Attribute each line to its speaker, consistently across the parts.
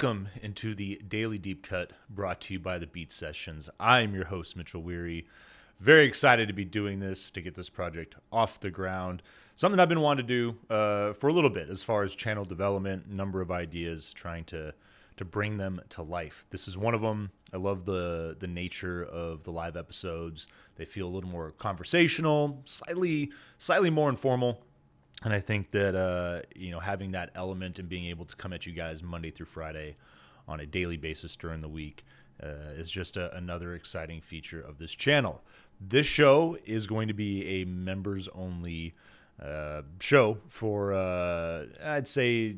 Speaker 1: Welcome into the Daily Deep Cut brought to you by the Beat Sessions. I'm your host, Mitchell Weary. Very excited to be doing this, to get this project off the ground. Something I've been wanting to do for a little bit as far as channel development, number of ideas, trying to bring them to life. This is one of them. I love the nature of the live episodes. They feel a little more conversational, slightly more informal. And I think that, having that element and being able to come at you guys Monday through Friday on a daily basis during the week is just another exciting feature of this channel. This show is going to be a members-only show for, I'd say,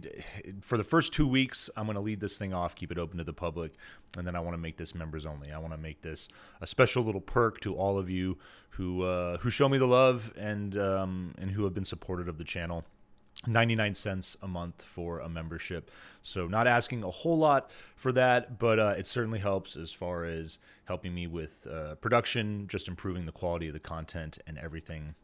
Speaker 1: for the first 2 weeks. I'm going to lead this thing off, keep it open to the public, and then I want to make this members only. I want to make this a special little perk to all of you who show me the love and who have been supportive of the channel. 99 cents a month for a membership. So not asking a whole lot for that, but it certainly helps as far as helping me with production, just improving the quality of the content and everything.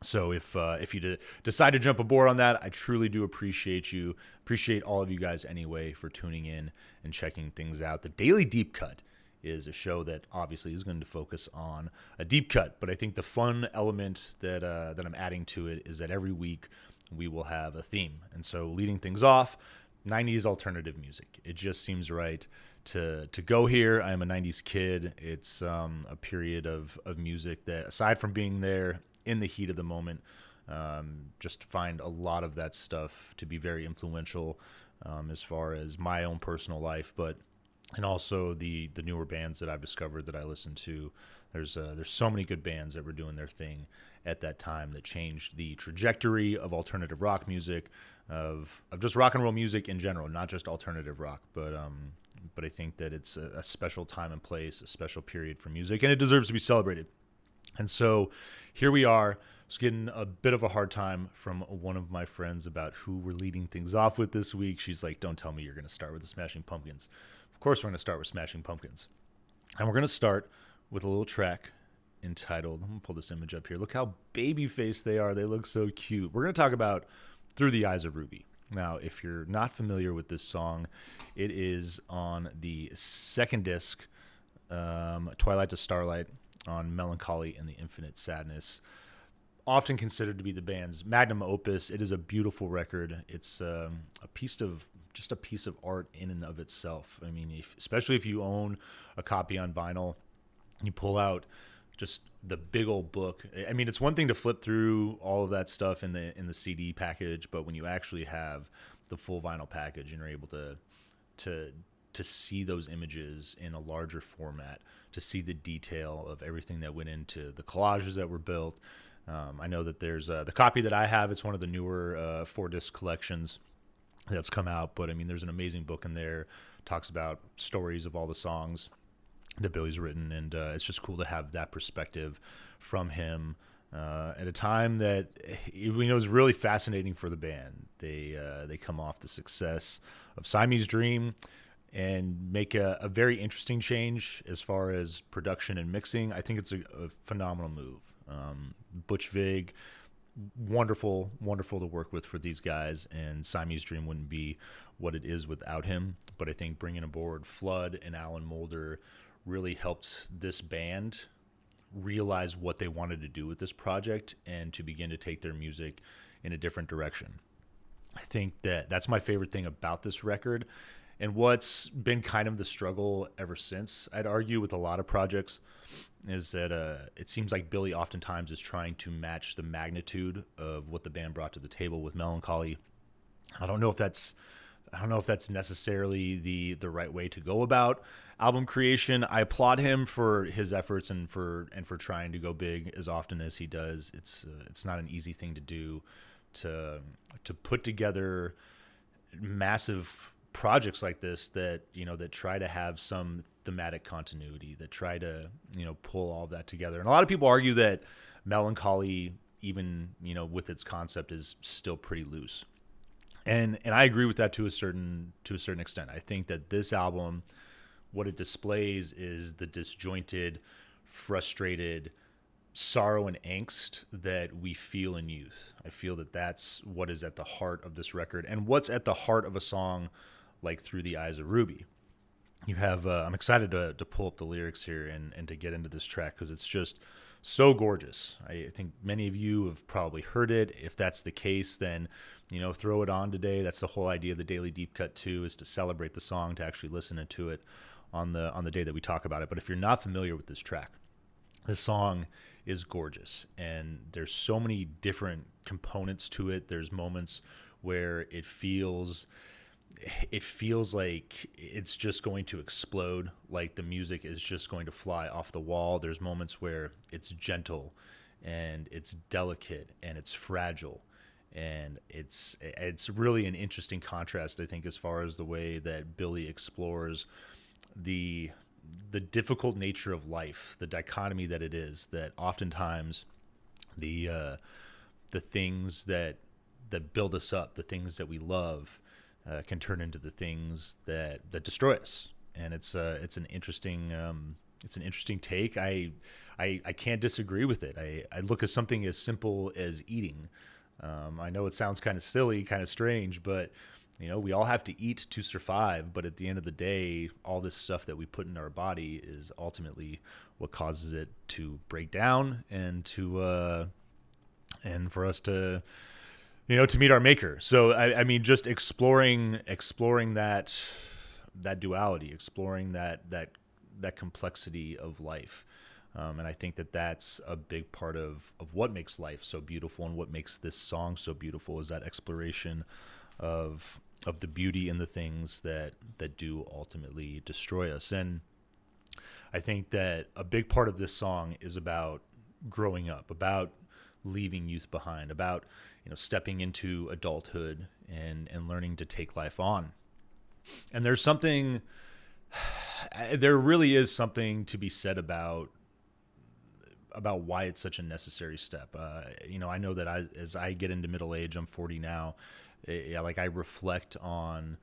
Speaker 1: So if you decide to jump aboard on that, I truly do appreciate you. Appreciate all of you guys anyway for tuning in and checking things out. The Daily Deep Cut is a show that obviously is going to focus on a deep cut, but I think the fun element that I'm adding to it is that every week we will have a theme. And so leading things off, 90s alternative music. It just seems right to go here. I am a 90s kid. It's a period of music that, aside from being there in the heat of the moment, just find a lot of that stuff to be very influential as far as my own personal life, and also the newer bands that I've discovered that I listen to. There's so many good bands that were doing their thing at that time that changed the trajectory of alternative rock music, of just rock and roll music in general, not just alternative rock, but I think that it's a special time and place, a special period for music, and it deserves to be celebrated. And so here we are. I was getting a bit of a hard time from one of my friends about who we're leading things off with this week. She's like, don't tell me you're going to start with the Smashing Pumpkins. Of course we're going to start with Smashing Pumpkins. And we're going to start with a little track entitled, I'm going to pull this image up here. Look how baby-faced they are. They look so cute. We're going to talk about Through the Eyes of Ruby. Now, if you're not familiar with this song, it is on the second disc, Twilight to Starlight, on Melancholy and the Infinite Sadness. Often considered to be the band's magnum opus. It is a beautiful record. It's a piece of art in and of itself. I mean, especially if you own a copy on vinyl, you pull out just the big old book. I mean, it's one thing to flip through all of that stuff in the CD package, but when you actually have the full vinyl package and you're able to see those images in a larger format, to see the detail of everything that went into the collages that were built. I know that there's the copy that I have. It's one of the newer 4-disc collections that's come out, but I mean, there's an amazing book in there. Talks about stories of all the songs that Billy's written, and it's just cool to have that perspective from him at a time that we know is really fascinating for the band. They come off the success of Siamese Dream and make a very interesting change as far as production and mixing. I think it's a phenomenal move. Butch Vig, wonderful to work with for these guys, and Siamese Dream wouldn't be what it is without him. But I think bringing aboard Flood and Alan Moulder really helped this band realize what they wanted to do with this project and to begin to take their music in a different direction. I think that's my favorite thing about this record. And what's been kind of the struggle ever since, I'd argue, with a lot of projects, is that it seems like Billy oftentimes is trying to match the magnitude of what the band brought to the table with Melancholy. I don't know if that's necessarily the right way to go about album creation. I applaud him for his efforts and for trying to go big as often as he does. It's not an easy thing to do, to put together massive projects like this that try to have some thematic continuity, that try to pull all of that together. And a lot of people argue that Melancholy, even with its concept, is still pretty loose, and I agree with that to a certain extent. I think that this album, what it displays is the disjointed, frustrated sorrow and angst that we feel in youth. I feel that that's what is at the heart of this record, and what's at the heart of a song like Through the Eyes of Ruby. You have I'm excited to pull up the lyrics here and to get into this track because it's just so gorgeous. I think many of you have probably heard it. If that's the case, then throw it on today. That's the whole idea of the Daily Deep Cut too, is to celebrate the song, to actually listen to it on the day that we talk about it. But if you're not familiar with this track, this song is gorgeous, and there's so many different components to it. There's moments where it feels like it's just going to explode, like the music is just going to fly off the wall. There's moments where it's gentle and it's delicate and it's fragile, and it's really an interesting contrast, I think, as far as the way that Billy explores the difficult nature of life, the dichotomy that it is, that oftentimes the things that build us up, the things that we love, can turn into the things that destroy us. And it's an interesting take. I can't disagree with it. I look at something as simple as eating. I know it sounds kind of silly, kind of strange, but we all have to eat to survive. But at the end of the day, all this stuff that we put in our body is ultimately what causes it to break down and to and for us to to meet our maker. So I mean, just exploring that duality, exploring that complexity of life. And I think that that's a big part of what makes life so beautiful, and what makes this song so beautiful, is that exploration of the beauty in the things that do ultimately destroy us. And I think that a big part of this song is about growing up, about leaving youth behind, about stepping into adulthood and learning to take life on. And there really is something to be said about why it's such a necessary step. I know that as I get into middle age, I'm 40 now. I reflect on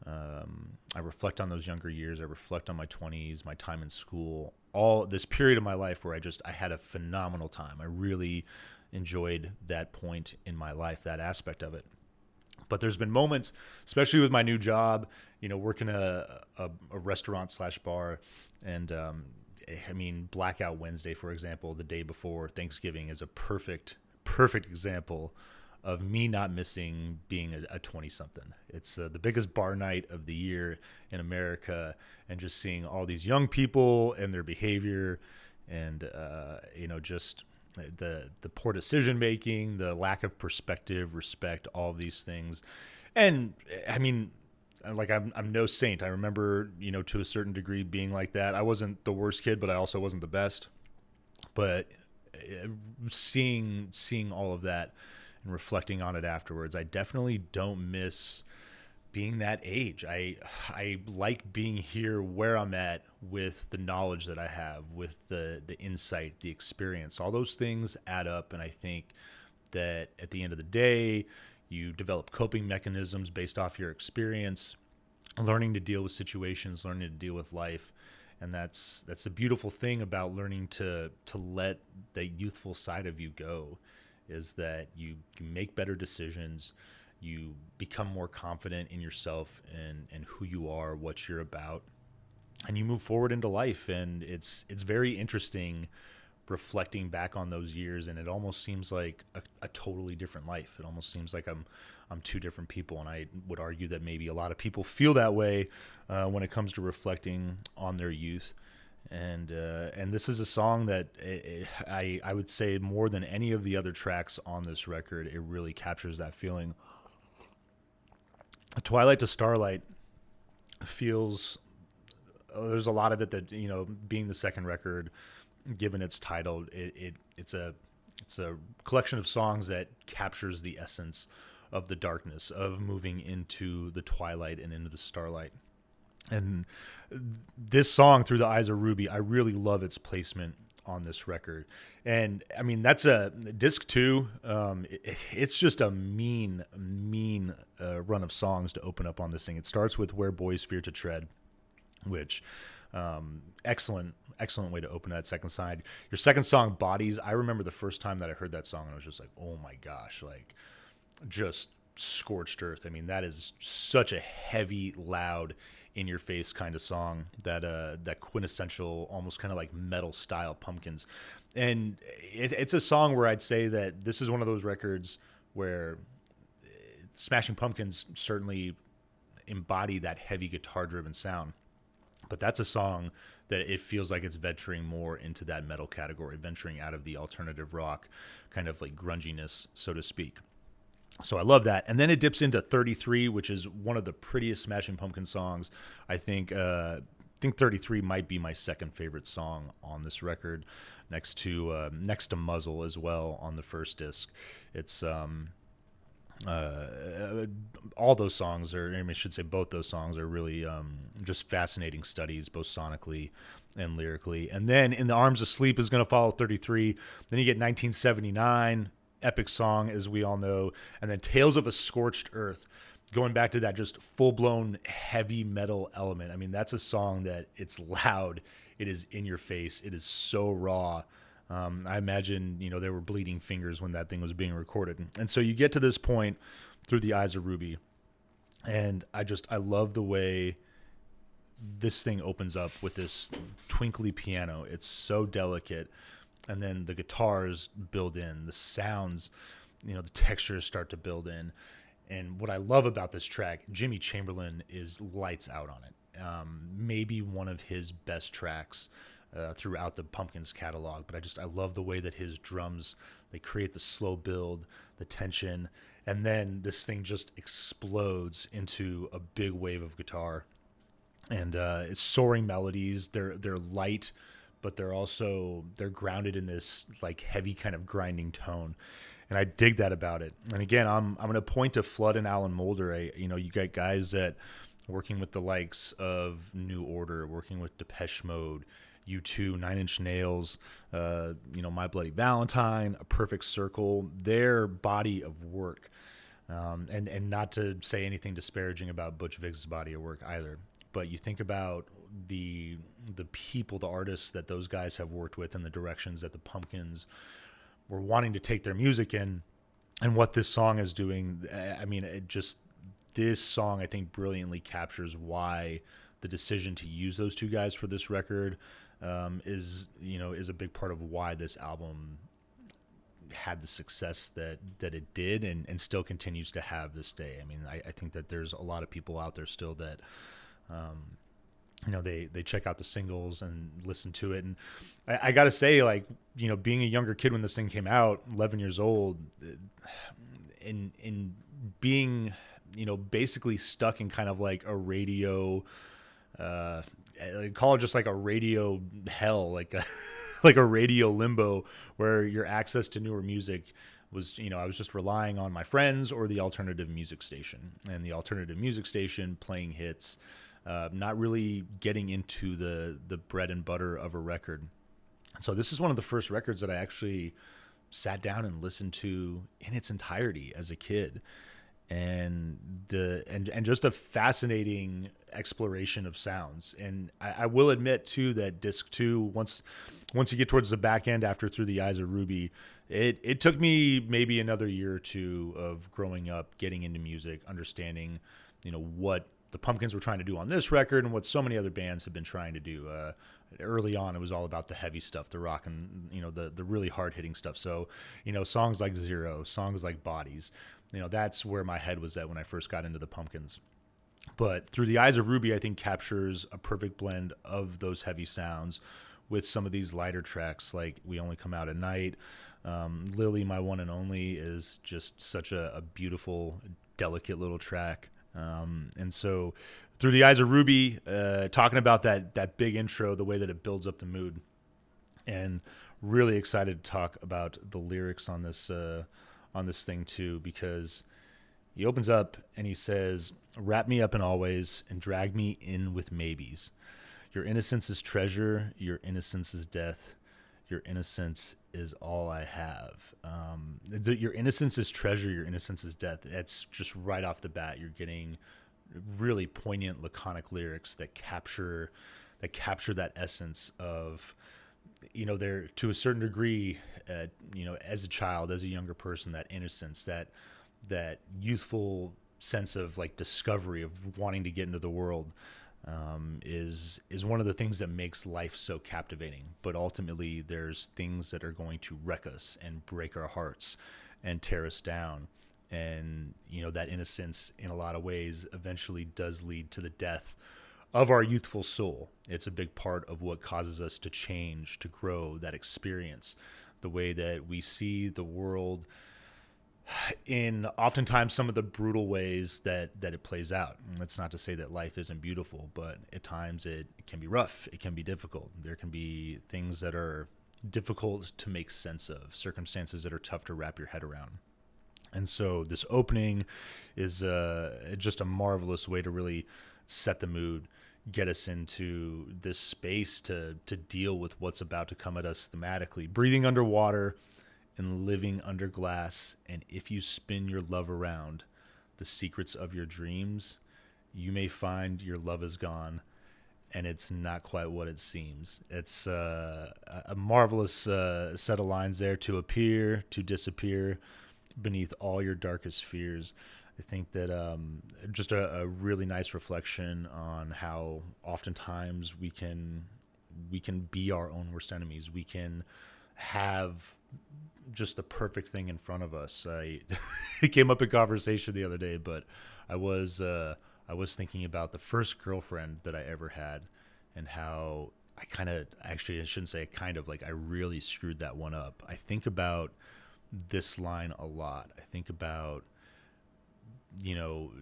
Speaker 1: those younger years. I reflect on my 20s, my time in school, all this period of my life where I had a phenomenal time. I really enjoyed that point in my life, that aspect of it. But there's been moments, especially with my new job, working a restaurant / bar, and I mean, Blackout Wednesday, for example, the day before Thanksgiving, is a perfect example of me not missing being a 20-something. It's the biggest bar night of the year in America, and just seeing all these young people and their behavior, and just the poor decision making, the lack of perspective, respect, all of these things. And I mean, I'm no saint. I remember, to a certain degree being like that. I wasn't the worst kid, but I also wasn't the best. But seeing all of that and reflecting on it afterwards, I definitely don't miss being that age. I like being here where I'm at, with the knowledge that I have, with the insight, the experience. All those things add up, and I think that at the end of the day, you develop coping mechanisms based off your experience, learning to deal with situations, learning to deal with life. And that's the beautiful thing about learning to let the youthful side of you go, is that you make better decisions, you become more confident in yourself and who you are, what you're about, and you move forward into life. And it's very interesting reflecting back on those years, and it almost seems like a totally different life. It almost seems like I'm two different people, and I would argue that maybe a lot of people feel that way when it comes to reflecting on their youth. And this is a song that I would say, more than any of the other tracks on this record, it really captures that feeling. Twilight to Starlight feels, there's a lot of it that, being the second record, given its title, it's a collection of songs that captures the essence of the darkness, of moving into the twilight and into the starlight. And this song, Through the Eyes of Ruby, I really love its placement on this record. And I mean, that's a disc 2. It's just a mean run of songs to open up on this thing. It starts with Where Boys Fear to Tread, which excellent way to open that second side. Your second song, Bodies, I remember the first time that I heard that song, and I was just like, oh my gosh, like, just Scorched Earth. I mean, that is such a heavy, loud, in your face kind of song, that quintessential, almost kind of like metal style Pumpkins. And it's a song where I'd say that this is one of those records where Smashing Pumpkins certainly embody that heavy guitar driven sound. But that's a song that it feels like it's venturing more into that metal category, venturing out of the alternative rock kind of like grunginess, so to speak. So I love that. And then it dips into 33, which is one of the prettiest Smashing Pumpkins songs. I think 33 might be my second favorite song on this record, next to Muzzle as well on the first disc. It's all those songs are, I should say both those songs are really just fascinating studies, both sonically and lyrically. And then In the Arms of Sleep is going to follow 33. Then you get 1979, epic song, as we all know. And then Tales of a Scorched Earth, going back to that just full-blown heavy metal element. I mean, that's a song that it's loud. It is in your face. It is so raw. I imagine, there were bleeding fingers when that thing was being recorded. And so you get to this point, Through the Eyes of Ruby, and I love the way this thing opens up with this twinkly piano. It's so delicate. And then the guitars build in, the sounds, the textures start to build in. And what I love about this track, Jimmy Chamberlin is lights out on it. Maybe one of his best tracks throughout the Pumpkins catalog, but I love the way that his drums, they create the slow build, the tension, and then this thing just explodes into a big wave of guitar. And it's soaring melodies. They're light, but they're grounded in this like heavy kind of grinding tone. And I dig that about it. And again, I'm going to point to Flood and Alan Moulder. You got guys that working with the likes of New Order, working with Depeche Mode, U2, Nine Inch Nails, My Bloody Valentine, A Perfect Circle, their body of work. And not to say anything disparaging about Butch Vig's body of work either, but you think about the people, the artists that those guys have worked with, and the directions that the Pumpkins were wanting to take their music in, and what this song is doing. I mean, this song, I think, brilliantly captures why the decision to use those two guys for this record is a big part of why this album had the success that it did, and still continues to have this day. I mean, I think that there's a lot of people out there still that they check out the singles and listen to it. And I gotta say, like, being a younger kid when this thing came out, 11 years old, in being, basically stuck in kind of like a radio, I call it just like a radio hell, like a, like a radio limbo, where your access to newer music was, I was just relying on my friends or the alternative music station, and the alternative music station playing hits, not really getting into the bread and butter of a record. So this is one of the first records that I actually sat down and listened to in its entirety as a kid. And just a fascinating exploration of sounds. And I will admit too that disc 2, once you get towards the back end after Through the Eyes of Ruby, it took me maybe another year or two of growing up, getting into music, understanding what the Pumpkins were trying to do on this record and what so many other bands have been trying to do. Early on, it was all about the heavy stuff, the rock, and the really hard hitting stuff. So songs like Zero, songs like Bodies, that's where my head was at when I first got into the Pumpkins. But Through the Eyes of Ruby, I think, captures a perfect blend of those heavy sounds with some of these lighter tracks like We Only Come Out at Night. Lily, My One and Only, is just such a beautiful, delicate little track. And so Through the Eyes of Ruby, talking about that big intro, the way that it builds up the mood, and really excited to talk about the lyrics on this thing too, because he opens up and he says, "Wrap me up in always and drag me in with maybes. Your innocence is treasure, your innocence is death, your innocence is all I have." Your innocence is treasure, your innocence is death. That's just right off the bat. You're getting really poignant, laconic lyrics that capture that essence of, there to a certain degree, as a child, as a younger person, that innocence, that that youthful sense of like discovery of wanting to get into the world is one of the things that makes life so captivating. But ultimately, there's things that are going to wreck us and break our hearts and tear us down. And that innocence, in a lot of ways, eventually does lead to the death of our youthful soul. It's a big part of what causes us to change, to grow, that experience, the way that we see the world in oftentimes some of the brutal ways that it plays out. And that's not to say that life isn't beautiful, but at times it can be rough. It can be difficult. There can be things that are difficult to make sense of, circumstances that are tough to wrap your head around. And so this opening is just a marvelous way to really set the mood, get us into this space to deal with what's about to come at us thematically. Breathing underwater and living under glass, and if you spin your love around the secrets of your dreams, you may find your love is gone, and it's not quite what it seems. It's a marvelous set of lines there: to appear, to disappear, beneath all your darkest fears. I think that just a really nice reflection on how oftentimes we can be our own worst enemies. We can have just the perfect thing in front of us. It came up in conversation the other day, but I was thinking about the first girlfriend that I ever had, and how I shouldn't say kind of, like, I really screwed that one up. I think about this line a lot. I think about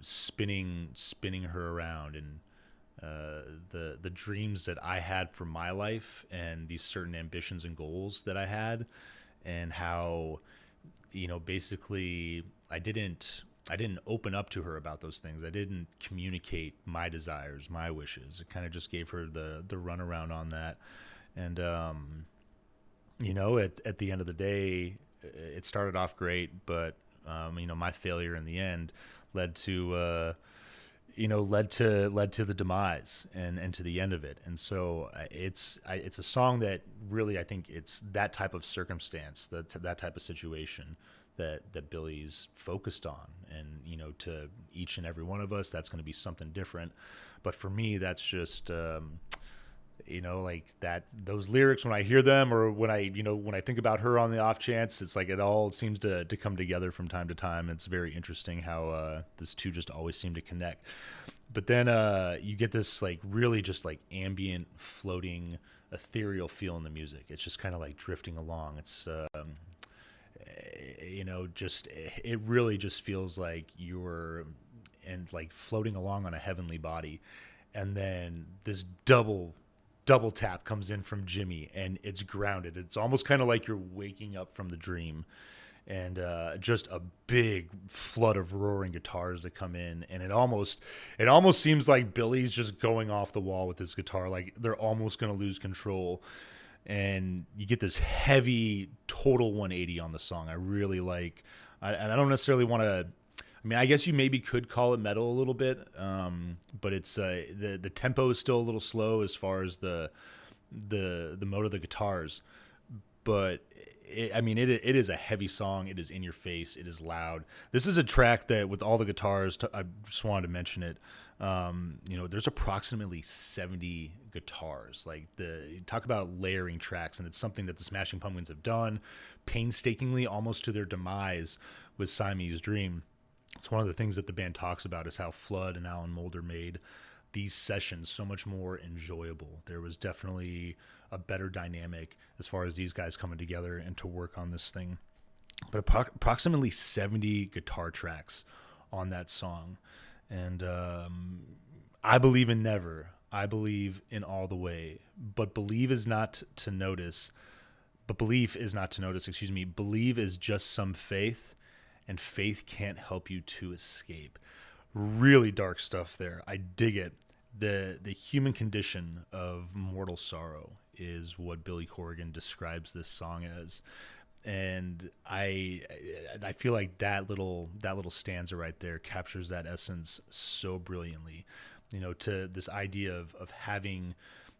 Speaker 1: spinning her around, and the dreams that I had for my life, and these certain ambitions and goals that I had, and how basically I didn't open up to her about those things. I didn't communicate my desires, my wishes. It kind of just gave her the runaround on that. And at the end of the day, it started off great, but my failure in the end led to the demise and to the end of it. And so it's a song that really, I think it's that type of circumstance, that type of situation that Billy's focused on. And to each and every one of us, that's going to be something different. But for me, that's just like that, those lyrics, when I hear them, or when I think about her on the off chance, it's like it all seems to come together from time to time. It's very interesting how this two just always seem to connect. But then you get this like really just like ambient, floating, ethereal feel in the music. It's just kind of like drifting along. It's it really just feels like you're like floating along on a heavenly body. And then this double tap comes in from Jimmy, and it's grounded. It's almost kind of like you're waking up from the dream, and just a big flood of roaring guitars that come in, and it almost seems like Billy's just going off the wall with his guitar, like they're almost going to lose control. And you get this heavy total 180 on the song. I really like. I don't necessarily want to. I mean, I guess you maybe could call it metal a little bit, but it's the tempo is still a little slow as far as the mode of the guitars. But it is a heavy song. It is in your face. It is loud. This is a track that, with all the guitars, I just wanted to mention it. There's approximately 70 guitars. Like, talk about layering tracks, and it's something that the Smashing Pumpkins have done painstakingly, almost to their demise, with Siamese Dream. It's one of the things that the band talks about, is how Flood and Alan Moulder made these sessions so much more enjoyable. There was definitely a better dynamic as far as these guys coming together and to work on this thing. But approximately 70 guitar tracks on that song. And I believe in never. I believe in all the way. But believe is not to notice. But belief is not to notice, excuse me. Believe is just some faith, and faith can't help you to escape. Really dark stuff there. I dig it. The human condition of mortal sorrow is what Billy Corgan describes this song as. And I feel like that little stanza right there captures that essence so brilliantly. To this idea of having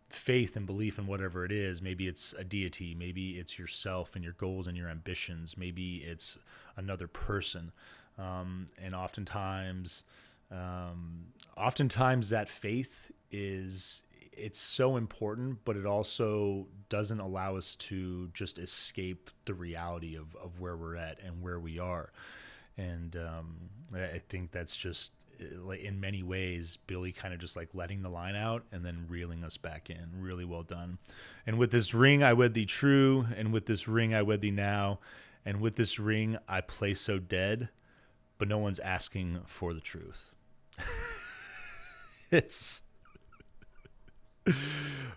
Speaker 1: faith and belief in whatever it is. Maybe it's a deity, maybe it's yourself and your goals and your ambitions, maybe it's another person. And oftentimes that faith it's so important, but it also doesn't allow us to just escape the reality of where we're at and where we are. And I think that's just like in many ways, Billy kind of just like letting the line out and then reeling us back in. Really well done. And with this ring, I wed thee true. And with this ring, I wed thee now. And with this ring, I play so dead, but no one's asking for the truth. It's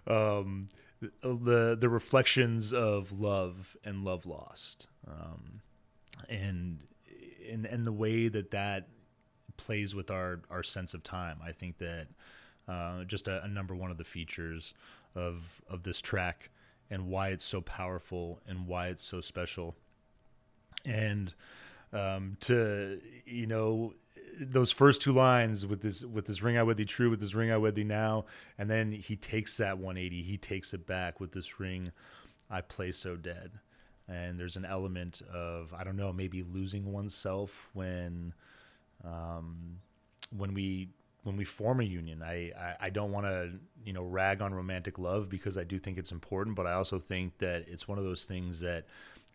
Speaker 1: the reflections of love and love lost, and the way that plays with our sense of time. I think that just a number one of the features of this track and why it's so powerful and why it's so special. And to those first two lines with this ring I wed thee true, with this ring I wed thee now, and then he takes that 180, he takes it back with this ring I play so dead. And there's an element of, I don't know, maybe losing oneself when we form a union. I don't want to rag on romantic love, because I do think it's important, but I also think that it's one of those things that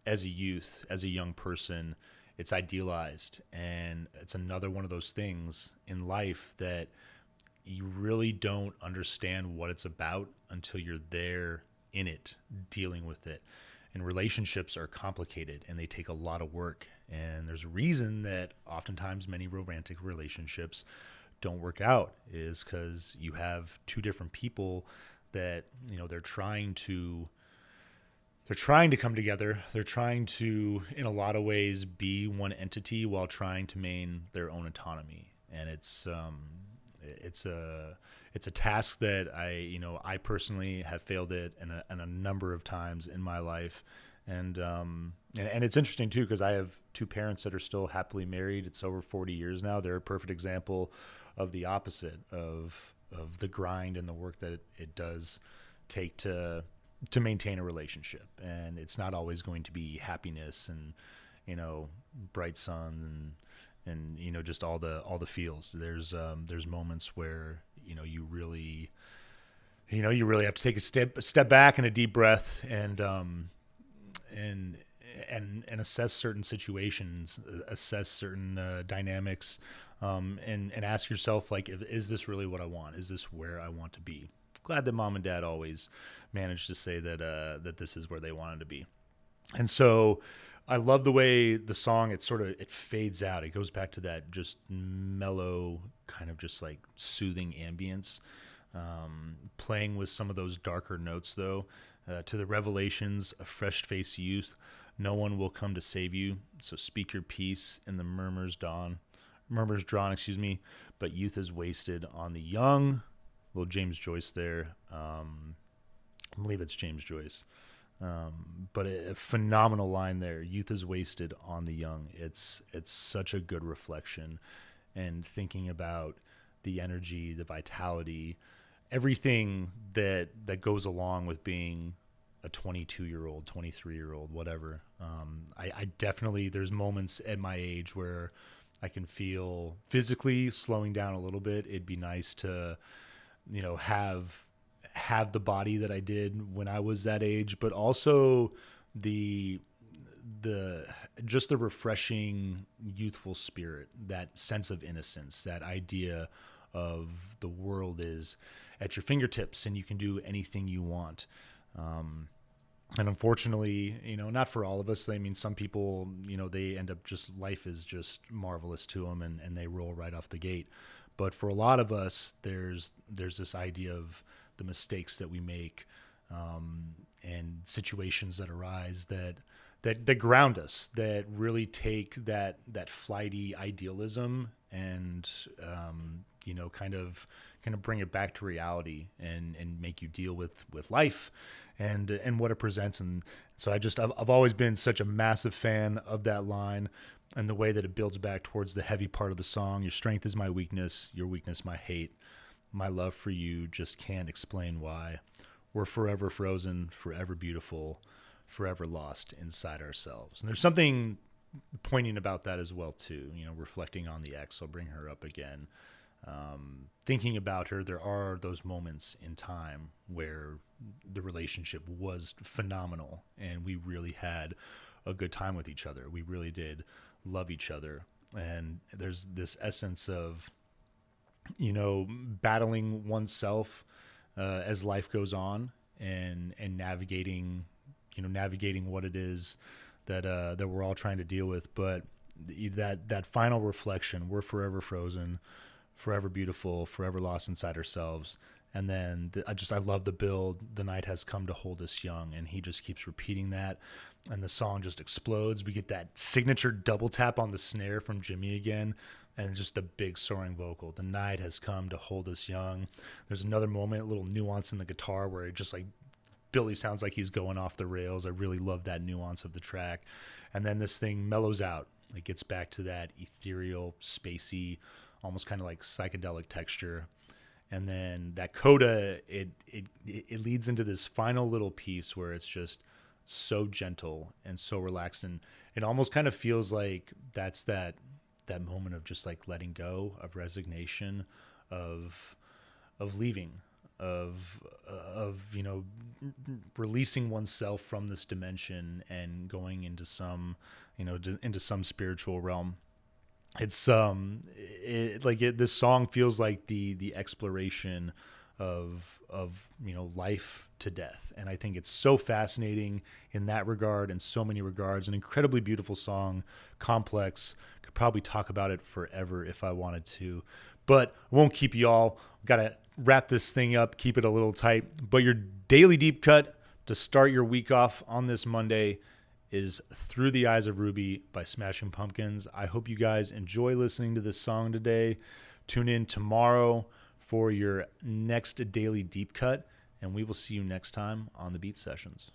Speaker 1: as a youth, as a young person, it's idealized, and it's another one of those things in life that you really don't understand what it's about until you're there in it, dealing with it. And relationships are complicated and they take a lot of work. And there's a reason that oftentimes many romantic relationships don't work out, is because you have two different people that, they're trying to come together. They're trying to, in a lot of ways, be one entity while trying to maintain their own autonomy. And it's a task that I personally have failed at a number of times in my life. And it's interesting too, because I have two parents that are still happily married. It's over 40 years now. They're a perfect example of the opposite of the grind and the work that it does take to maintain a relationship. And it's not always going to be happiness and bright sun and just all the feels. There's moments where you really have to take a step back and a deep breath and assess certain situations, assess certain dynamics, and ask yourself, like, is this really what I want? Is this where I want to be? Glad that mom and dad always managed to say that this is where they wanted to be. And so I love the way the song, it fades out. It goes back to that just mellow, kind of just like soothing ambience, playing with some of those darker notes though, to the revelations of fresh-faced youth. No one will come to save you, so speak your peace in the murmurs drawn, but youth is wasted on the young. Little James Joyce there. I believe it's James Joyce. But a phenomenal line there. Youth is wasted on the young. It's such a good reflection, and thinking about the energy, the vitality, everything that goes along with being a 22-year-old, 23-year-old, whatever. I definitely, there's moments at my age where I can feel physically slowing down a little bit. It'd be nice to, have the body that I did when I was that age, but also the just the refreshing youthful spirit, that sense of innocence, that idea of the world is at your fingertips and you can do anything you want. And unfortunately, not for all of us. I mean, some people, they end up just, life is just marvelous to them and they roll right off the gate. But for a lot of us, there's this idea of the mistakes that we make, and situations that arise that ground us, that really take that flighty idealism and kind of bring it back to reality and make you deal with life and what it presents. And so I've always been such a massive fan of that line and the way that it builds back towards the heavy part of the song. Your strength is my weakness, your weakness my hate. My love for you just can't explain why. We're forever frozen, forever beautiful, forever lost inside ourselves. And there's something poignant about that as well too. Reflecting on the ex, I'll bring her up again. Thinking about her, there are those moments in time where the relationship was phenomenal and we really had a good time with each other. We really did love each other. And there's this essence of, battling oneself as life goes on, and navigating, navigating what it is that we're all trying to deal with. But that final reflection, we're forever frozen, forever beautiful, forever lost inside ourselves. And then I love the build. The night has come to hold us young, and he just keeps repeating that, and the song just explodes. We get that signature double tap on the snare from Jimmy again, and just the big soaring vocal. The night has come to hold us young. There's another moment, a little nuance in the guitar where it just like Billy sounds like he's going off the rails. I really love that nuance of the track. And then this thing mellows out. It gets back to that ethereal, spacey, almost kind of like psychedelic texture. And then that coda, it leads into this final little piece where it's just so gentle and so relaxed, and it almost kind of feels like that's that moment of just like letting go, of resignation, of leaving, of releasing oneself from this dimension and going into some into some spiritual realm. It's this song feels like the exploration of life to death, and I think it's so fascinating in that regard, in so many regards. An incredibly beautiful song, complex. Could probably talk about it forever if I wanted to, but I won't keep you all. Gotta wrap this thing up, keep it a little tight. But your daily deep cut to start your week off on this Monday is Through the Eyes of Ruby by Smashing Pumpkins. I hope you guys enjoy listening to this song today. Tune in tomorrow for your next daily deep cut, and we will see you next time on the Beat Sessions.